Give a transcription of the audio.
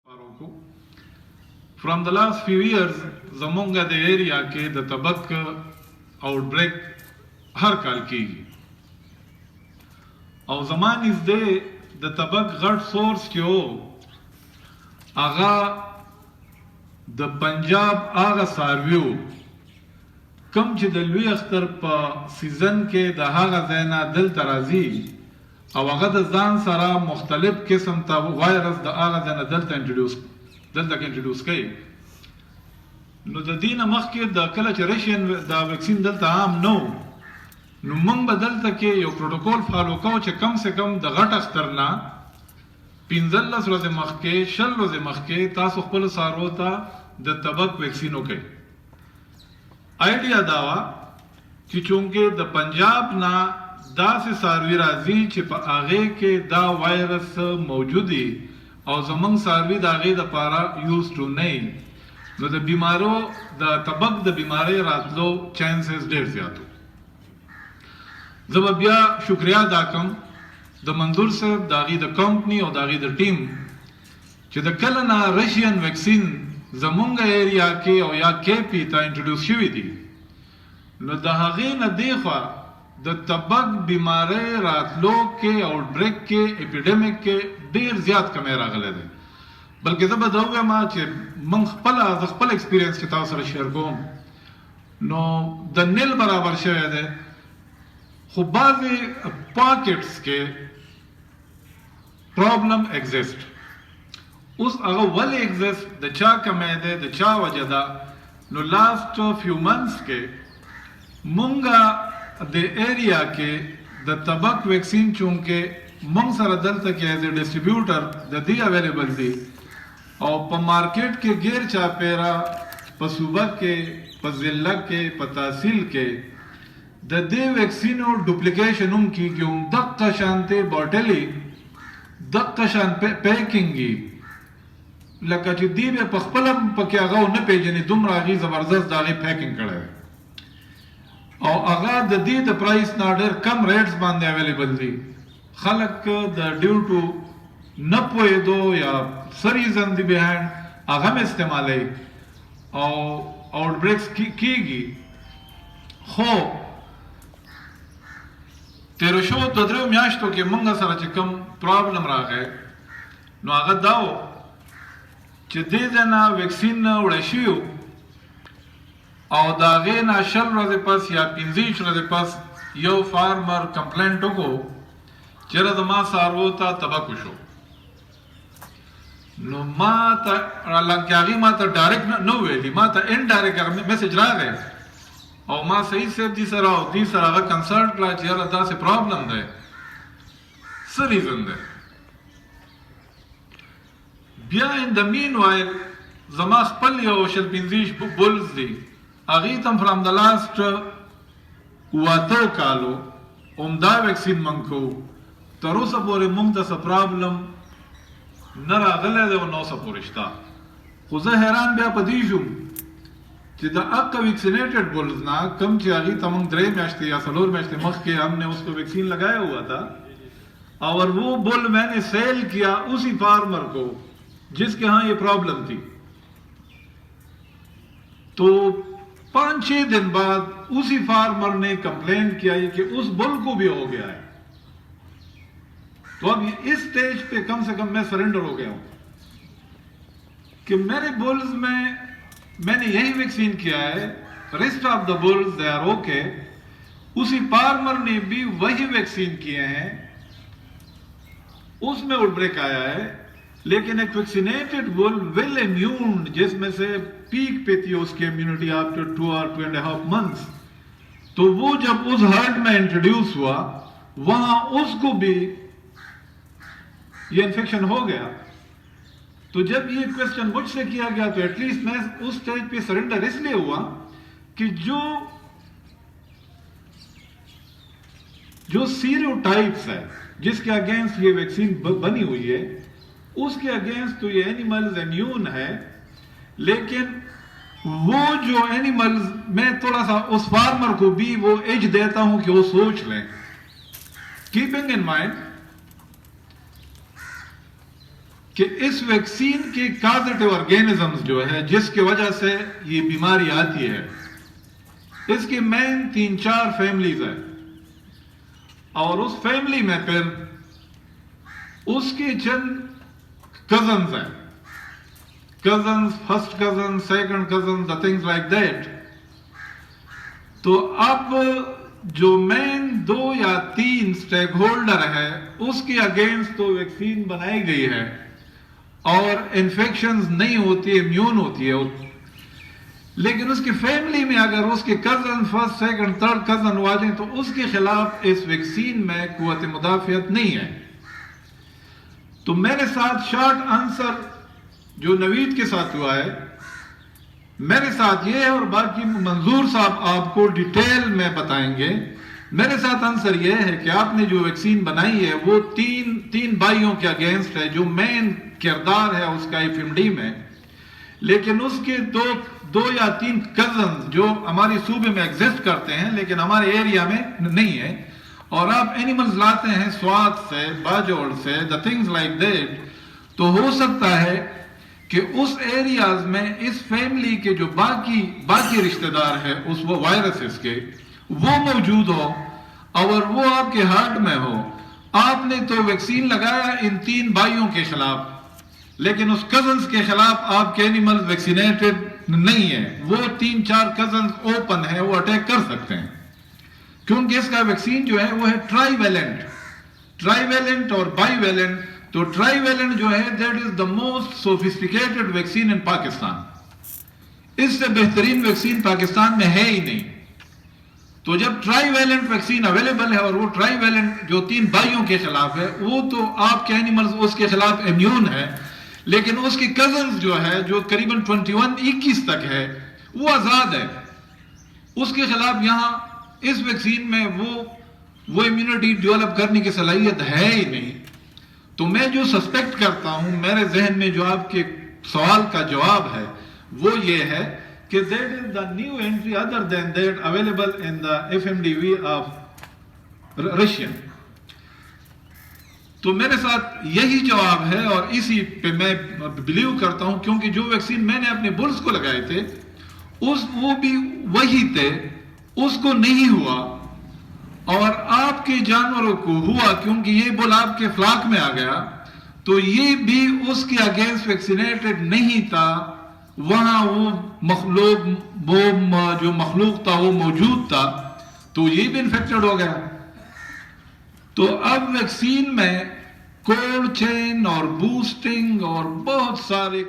From the last few years, زمونږ د area کې د تبک آؤټبریک هر کال کیږي او زمان نږدې د تبک غټ سورس چې و هغه د پنجاب هغه څاروي و کوم چې د لوی اختر په سیزن کې د هغه ځای نه دلته راځي او هغه د ځان سره مختلف قسم ته وایرس د هغه ځای نه دلته انټروډیوس کوي. نو د دې نه مخکې د کله چې رشین دا ویکسین دلته عام نو موږ به دلته کې یو پروتوکول فالو کوو چې کم سے کم د غټ اختر نه 15 ورځې مخکې 20 ورځې مخکې تاسو خپل څارویو ته د تبک ویکسین وکړئ. آئیډیا دا وه چې چونکې د پنجاب نه داسې څاروي راځي چې په هغې کې دا وایرس موجود وي او زمونږ څاروي د هغې دپاره یوز ټو نه وي، نو د بیمارو د تبک د بیمارۍ راتلو چانسز ډېر زیات و. زه به بیا شکریا ادا کوم د منظور صاحب د هغې د کمپني او د هغې د ټیم چې د کله نه رشین ویکسین زمونږ ایریا کې او یا کیپي ته انټروډیوس شوي دي، نو د هغې نه دېخوا د تبک بیمارۍ راتلو کې آؤټبریک کې اپیډیمک کې ډېر زیات کمی راغلی دی. بلکې زه به دا ووایم چې زه خپل ایکسپیرینس چې تاسو سره شیر کوم نو د نیل برابر شوی دی، خو بعضې پاکټس کې پرابلم ایگزسټ. اوس هغه ولې ایگزسټ، د چا کمی دی، د چا وجه ده. نو لاست فیو منثس کې مونږه د ایریا کې د تبک ویکسین چونکې مونږ سره دلته کې ایز اے ډسټریبیوټر د دې اویلیبل دی او په مارکیټ کې غیر چاپیرا په صوبه کې په ضلع کې په تحصیل کې د دې ویکسینو ډوپلیکیشن هم کیږي، هم دقه شانتې باټلې دقه شان پیکینګي لکه چې دی به په خپله پکې هغه ونه پیژني، دومره هغې زبردست د هغې پیکینګ کړی وی او هغه د دې د پرایس نه ډېر کم ریټس باندې اویلیبل دي. خلک د ډیو ټو نه پوهېدو یا څه ریزن دی بهاینډ هغه هم استعمالوي او آؤټبریکس کیږي. خو تیرو شو 2-3 میاشتو کې مونږ سره چې کوم پرابلم راغی نو هغه دا و چې دې ځای نه ویکسین وړی شوي او د هغې نه 20 ورځې پس یا 15 ورځې پس یو فارمر کمپلینټ وکړو چېرې زما څارویو ته تبک وشو. نو ما ته حالانکې هغې ما ته ډایرکټ نه ویلي، ما ته انډایرکټ هغه میسج راغی او ما سعید صاحب جي سره او دې سره هغه کنسلټ کړه چې یاره داسې پرابلم دی، څه ریزن دی. بیا ان د مین وایل زما خپل یو 15 بولز دي، هغې ته فرام د لاست 8 کالو عمده ویکسین موږ کوو، تر اوسه پورې موږ ته څه پرابلم نه راغلی دی او نه اوسه پورې شته. خو زه حیران بیا په دې شوم چې د هغه ویکسینیټډ بولز نه کم چې هغې ته موږ 3 میاشتې یا 4 میاشتې مخکې ہم نے اس کو ویکسین لگایا ہوا تھا اور وہ بول میں نے سیل کیا اسی فارمر کو جس کے ہاں یہ پرابلم تھی. تو 5-6 دن بعد اسی فارمر نے کمپلینٹ کیا کہ اس بل کو بھی ہو گیا ہے. تو اب اس سٹیج پہ کم سے کم میں سرنڈر ہو گیا ہوں کہ میرے بولز میں نے یہی ویکسین کیا ہے، rest of the bulls they are okay. اسی فارمر نے بھی وہی ویکسین کیے ہیں، اس میں آؤٹ بریک آیا ہے، لیکن ایک ویکسینیٹڈ بل ویل امیون جس میں سے پیک پہ تھی اس کی امیونٹی آفٹر 2 or 2.5 months، تو وہ جب اس ہرڈ میں انٹروڈیوس ہوا وہاں اس کو بھی یہ انفیکشن ہو گیا. تو جب یہ کوشچن مجھ سے کیا گیا تو ایٹ لیسٹ میں اس سٹیج پہ سرنڈر اس لیے ہوا کہ جو سیریوٹائپس ہے جس کے اگینسٹ یہ ویکسین بنی ہوئی ہے اس کے اگینسٹ تو یہ اینیملز امیون ہے، لیکن وہ جو اینیملز میں تھوڑا سا اس فارمر کو بھی وہ ایج دیتا ہوں کہ وہ سوچ لیں، کیپنگ ان مائنڈ کہ اس ویکسین کے کازیٹیو آرگینزمز جو ہے جس کی وجہ سے یہ بیماری آتی ہے، اس کی مین 3-4 فیملیز ہیں، اور اس فیملی میں پھر اس کے چند کزنز ہیں، cousins, first cousin, second cousin, the things like that. تو اب جو مین 2 یا 3 سٹیک ہولڈر ہے اس کے اگینسٹ تو ویکسین بنائی گئی ہے اور انفیکشنز نہیں ہوتی، امیون ہوتی ہے، لیکن اس کی فیملی میں اگر اس کے cousin, first, second, third cousin آ جائیں تو اس کے خلاف اس ویکسین میں قوت مدافعت نہیں ہے. تو میرے ساتھ شارٹ آنسر جو نوید کے ساتھ ہوا ہے میرے ساتھ یہ ہے، اور باقی منظور صاحب آپ کو ڈیٹیل میں بتائیں گے. میرے ساتھ آنسر یہ ہے کہ آپ نے جو ویکسین بنائی ہے وہ تین بھائیوں کے اگینسٹ ہے جو مین کردار ہے اس کا FMD میں، لیکن اس کے دو یا 3 کزنز جو ہماری صوبے میں ایگزسٹ کرتے ہیں لیکن ہمارے ایریا میں نہیں ہے. اور آپ اینیملز لاتے ہیں سوات سے، باجوڑ سے، دا تھنگز لائک دیٹ، تو ہو سکتا ہے کہ اس ایریاز میں اس فیملی کے جو باقی رشتہ دار ہے اس وہ وائرسز کے وہ موجود ہو اور وہ آپ کے ہارٹ میں ہو. آپ نے تو ویکسین لگایا ان 3 بھائیوں کے خلاف، لیکن اس کزنز کے خلاف آپ کے اینیمل ویکسینیٹڈ نہیں ہے. وہ 3-4 کزنز اوپن ہے، وہ اٹیک کر سکتے ہیں، کیونکہ اس کا ویکسین جو ہے وہ ہے ٹرائی ویلنٹ اور بائی ویلنٹ. تو ٹرائی ویلنٹ جو ہے that is the most sophisticated vaccine in Pakistan. اس سے بہترین ویکسین پاکستان میں ہے ہی نہیں. تو جب ٹرائی ویلنٹ ویکسین اویلیبل ہے اور وہ ٹرائی ویلنٹ جو 3 بھائیوں کے خلاف ہے وہ تو آپ کے اینیملز اس کے خلاف امیون ہے، لیکن اس کی کزنز جو ہے جو قریباً 21 تک ہے وہ آزاد ہے. اس کے خلاف یہاں اس ویکسین میں وہ امیونٹی ڈیولپ کرنے کی صلاحیت ہے ہی نہیں. تو میں جو سسپیکٹ کرتا ہوں، میرے ذہن میں جو آپ کے سوال کا جواب ہے وہ یہ ہے کہ that is the new entry other than that available in the FMDV of Russian. تو میرے ساتھ یہی جواب ہے اور اسی پہ میں بلیو کرتا ہوں، کیونکہ جو ویکسین میں نے اپنے بلز کو لگائے تھے وہ بھی وہی تھے، اس کو نہیں ہوا اور آپ کے جانوروں کو ہوا کیونکہ یہ بل آپ کے فلاک میں آ گیا. تو یہ بھی اس کے اگینسٹ ویکسینیٹڈ نہیں تھا، وہاں جو مخلوق تھا وہ موجود تھا، تو یہ بھی انفیکٹڈ ہو گیا. تو اب ویکسین میں کولڈ چین اور بوسٹنگ اور بہت سارے